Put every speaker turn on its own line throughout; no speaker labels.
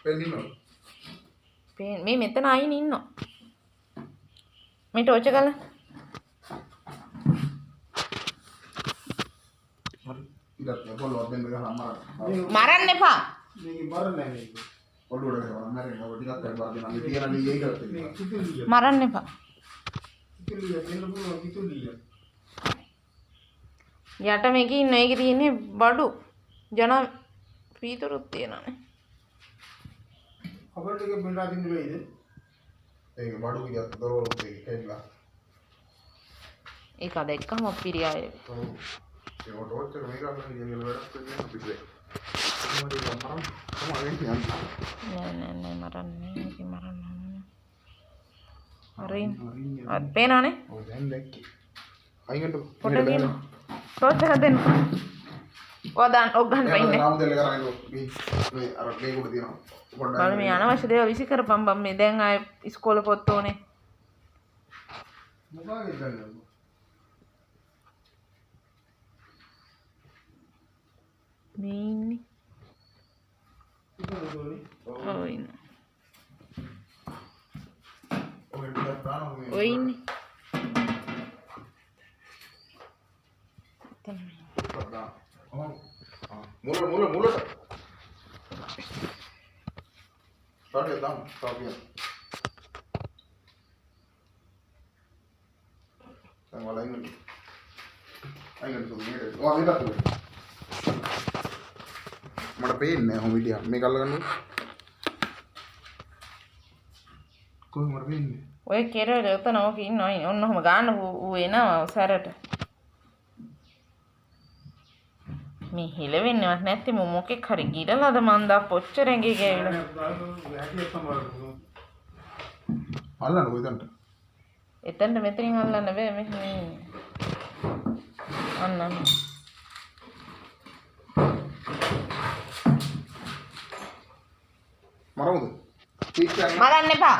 මේ මෙතන අයින් ඉන්නවා. මේ ටෝච් එක ගන්න. මරන්න එපා. මරන්න එපා. යට මේකේ ඉන්න ඒකේ තියෙන්නේ බඩු ජන පීතරුත් තියෙනවානේ.
खबर टिके बिंडा दिन गई है एक बाडू की जात दरो के केला
ඒක අද එක්කම පිරියාය.
तो ये ऑटो से मेगा में ये वेड़ा तो ये पिछले तुम्हारे मरम तुम आगे नहीं
නෑ මරන්නේ මේක මරන්න. අරින් අත් පේනවනේ.
ओ දැන් දැක්කේ අයිගන්ට
පොඩ ගියන ටෝච් එක දෙන්න. ඔය දාන්න ඔක් ගන්න පයින්නේ.
नाम දෙල කරන්නේ මේ අර ගේ උඩ දිනවා
බල මේ අනවශ්‍ය දේවල් විසි කරපම් බම් මේ දැන් ආයේ ඉස්කෝලේ පොත් ඕනේ.
මොකක්ද ගන්නේ
මේ ඉන්නේ. ඔය ඉන්නේ. ඔය ඉන්නේ.
මුල start it down stop here sang wala ingin so mere oh ini tak tuh මට පේන්නේ හොම විදිය මේක අල්ලගන්න කොහොමද මට පේන්නේ
ඔය කෙරේ එතන ඕක ඉන්නවා ඔන්න ඔහම ගන්න ඌ එනවා සැරට මේ හිලෙවෙන්නවත් නැත්නම් මොකෙක් හරි ගිරලාද මන්දා පොච්චර ඇඟේ ගෑවිලා
අල්ලන්න කොහෙන්ද
එතනට මෙතනින් අල්ලන්න බෑ මේ අන්න
මරමුද පීක් කරන්න
මරන්න එපා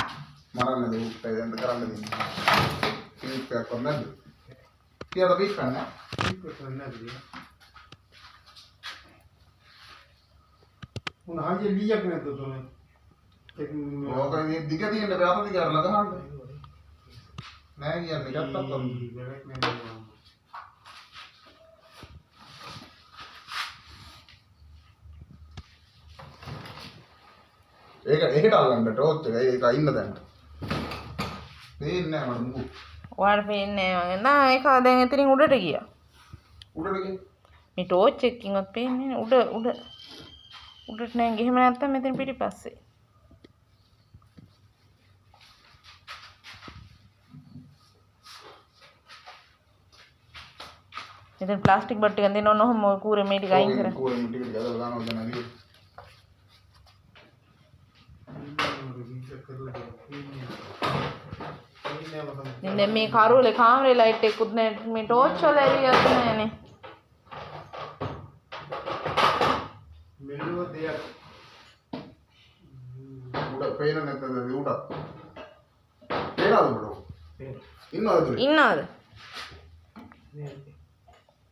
මරන්න දෙන්න දැන් කරන්න දෙන්න පීක් කරන්න නැද්ද කීයද පීක් කරන්න පීක් කරන්න නැද්ද උන් ආයේ ලියක් නැද්ද තෝනේ ඕක මේ දිග තියෙන්න බෑ අත දිග අරලා ගහන්න නෑ කියන්නේ ගත්තත් ඒකට අල්ලන්න ටෝච් එක ඒක ඉන්න දැන් පේන්නේ නෑ මට මුකු
ඔයාලට පේන්නේ නෑ නෑ ඒක දැන් එතනින් උඩට ගියා
උඩට ගියේ
මේ ටෝච් එකකින්වත් පේන්නේ නෑ උඩට නෑ ගිහිම නැත්තම් මෙතන පිටිපස්සේ මෙතන ප්ලාස්ටික් බට් එකක් දෙන්න ඕන ඔහොම කූරේ මේ ටික අයින් කරන්න
කූරේ මේ ටික ගලවලා දානවා දැන් අදියේ
දැන් මේ කරුවලේ කාමරේ ලයිට් එකකුත් නැහැ මේ ටෝච් වල එළියක් නැහැනේ
මෙල්ලුව දෙයක් උඩ පේන නැත්නම් උඩ පේනවද උඩ
ඉන්නවද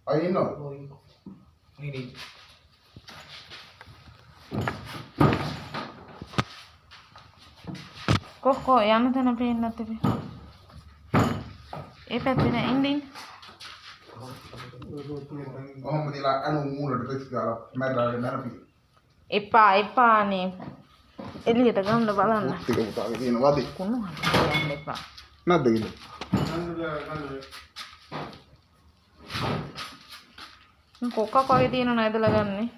අය ඉන්නවද
කොහො යන්න තැන පේන්නේ නැත්තේ ඒ පැත්තේ නෑ ඉන්න
ඔහොම දිලා අනු මූලට ටෙස්ට් කරලා මැරලා නරපි
එපානේ එළියට ගන්න බලන්න
ටික පුතාගේ තියෙන වදේ
කුණු හරියන්න එපා
නැද්ද කිලෝ
කොක්ක කොහෙද තියෙනව නේදලා ගන්නේ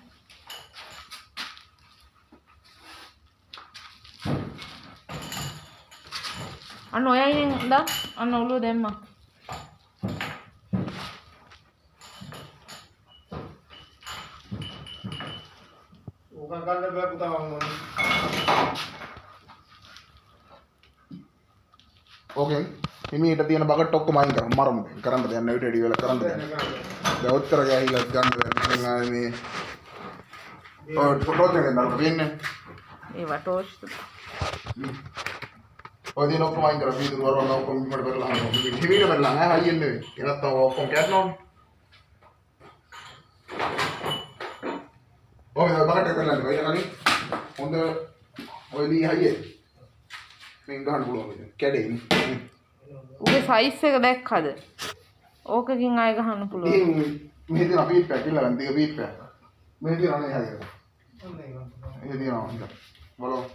අන්න ඔය අයින් දා අන්න ඔළුව දැම්මා
ඕක ගන්න බෑ පුතා මම ඕකේ හිමීට තියෙන බකට් ඔක්කොම අයින් කරමු මරමු කරන්න දෙයක් නැහැ ඊට වැඩි වෙලා කරන්න දෙයක් දැන් ඔච්චර ගෑහිලා ගන්න බෑ මේ ඔය ෆොටෝ එකෙන් දාලා වෙන්නේ
ඒ වටෝෂ්
ඔය දින ඔක්කොම අයින් කරලා වීදුරු වරවල් ඔක්කොම ඉක්මනට කරලා අහනවා හිමීට බලලා නෑ හයියෙන් නෙවෙයි එනත් තව ඔක්කොම කැඩනවා ඔය බකට් එක කරලා ඉවරයි කලින් හොඳ ඔය දී හයියේ. මෙන් ගහන්න පුළුවන් මේක. කැඩෙන්නේ.
උගේ සයිස් එක දැක්කද? ඕකකින් ආයෙ ගහන්න පුළුවන්.
මේ දින අපි පැකිලා ගන්න දෙක පීප්පය. මේ දින අනේ හරියට. මේ දින ආවද? බලන්න.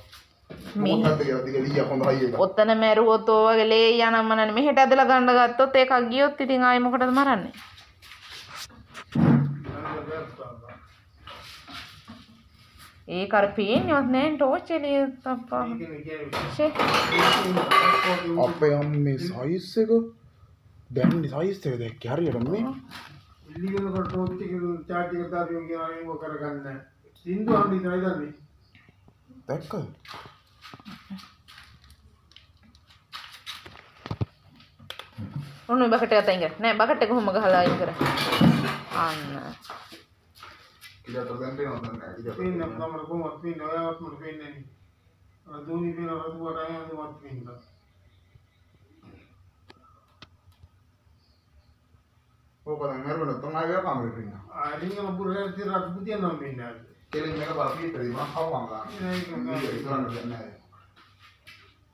මොකක්ද කියලා ටික ලීයක් හොඳ හයියක.
ඔතන මැරුවොත් ඔය වගේ ලේ යනම් මනන්නේ මෙහෙට ඇදලා ගන්න ගත්තොත් ඒකක් ගියොත් ඉතින් ආයෙ මොකටද මරන්නේ? ඒක අර පේන්නේවත් නැහැ ටෝච් එළිය තප්පා.
අපේ අම්මේ සයිස් එක දැන් සයිස් එක දැක්කේ හරියට මේ
ඉල්ලීගල ටෝච් එක චාට් එක දාපියන් කියනවා ඒක කරගන්න. සින්දු අම්මි ඉතනයි දන්නේ.
දැක්කද?
ඔන්න බකට් එක අතින් ගන්න. නෑ බකට් එක කොහොම ගහලා අයින් කර. අන්න.
ඉතින් දැන් පේනවද නැහැ.
පින්න නම්බර කොහොමද පින්න ඔයාවත් මට පේන්නේ නැහැ. අර දෝනි පින්න රතුවට අයන්නේ මත් පින්න.
ඕක දැන් මරුණ තුන් ආයෙ කාමරේ පින්න.
ආරින්ගල පුරේ තිරක් පුතිය නම් පින්නේ.
කෙලින් මේක බලපිට දෙයි මම කවුවන් ගන්න. ඒක ඉතලන්න දෙන්නේ නැහැ.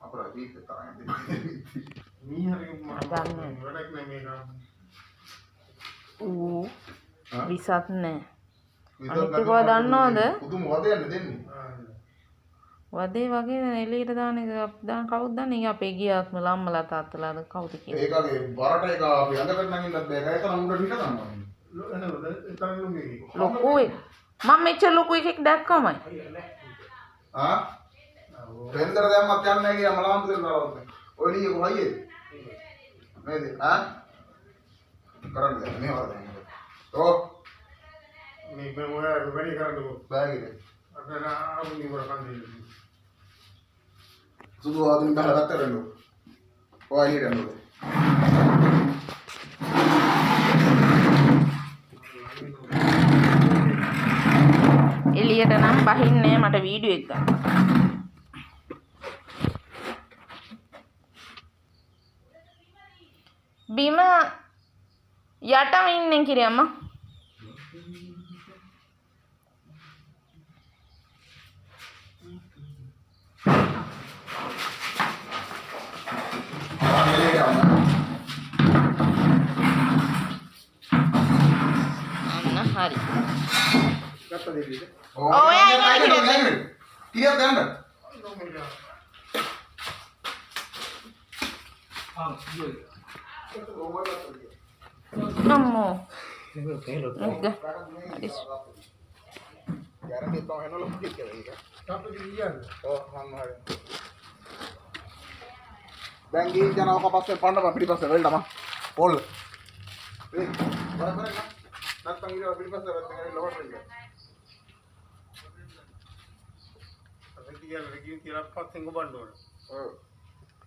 අපරා දීප තරම් දෙන්නේ.
මීහරගේ මම වැඩක් නෑ මේක.
ඌ විසත් නෑ. අනිත් එක දන්නවද?
පුදුම වදයන්න දෙන්නේ.
වදේ වගේ එළියට දාන එක දාන කවුද දන්නේ? අපේ ගියාත්ම ලම්මලා තාත්තලාද කවුද කියලා.
ඒකගේ වරට එක අපි අඳකට නැගින්නත් බෑ. ඒක නම් උඩට හිට ගන්නවා.
ලොකුයි. මම මෙච්චර ලොකු එකෙක් දැක්කමයි.
ආ? පෙන්දර දැම්මත් යන්නේ නැහැ කියලා මලාම් දෙන්නවා. ඔය ලිය කොහයිද? නේද? ආ? කරන්නේ මේ වරද. ඔව්.
මේ මම ඔයාලා වැඩි කරන්නකෝ.
බෑගිනේ.
අර ආරුණි වර කන්දේ.
සුදු ආදින් බහලා ගත්තරලු. ඔය හිටන්නු.
එළියට නම් බහින්නේ මට වීඩියෝ එක ගන්න. බිම යටම ඉන්නේ කිරියම්මා. අන්න හරි.
ගත්ත දෙවිද?
ඔය අයිනේ
කීයක් ගන්නද?
නම්මෝ.
ගැරන්ටි තමයි එනවලු කිව්වේ ඒක.
අපිට කියන්නේ.
ඔව් මම හරි. දැන් ගිහින් යනවා කපස්සේ පන්නපන් පිටිපස්සේ වෙල්ටම. පොල්. ඒ බර බර නැත්තම් ඊට පිටිපස්සේ වැටෙන්න ලොවට වෙන්න.
අපිට කියන්නේ රෙගියු කියලා පස්සෙන් ගොබන්න ඕන.
ඔව්.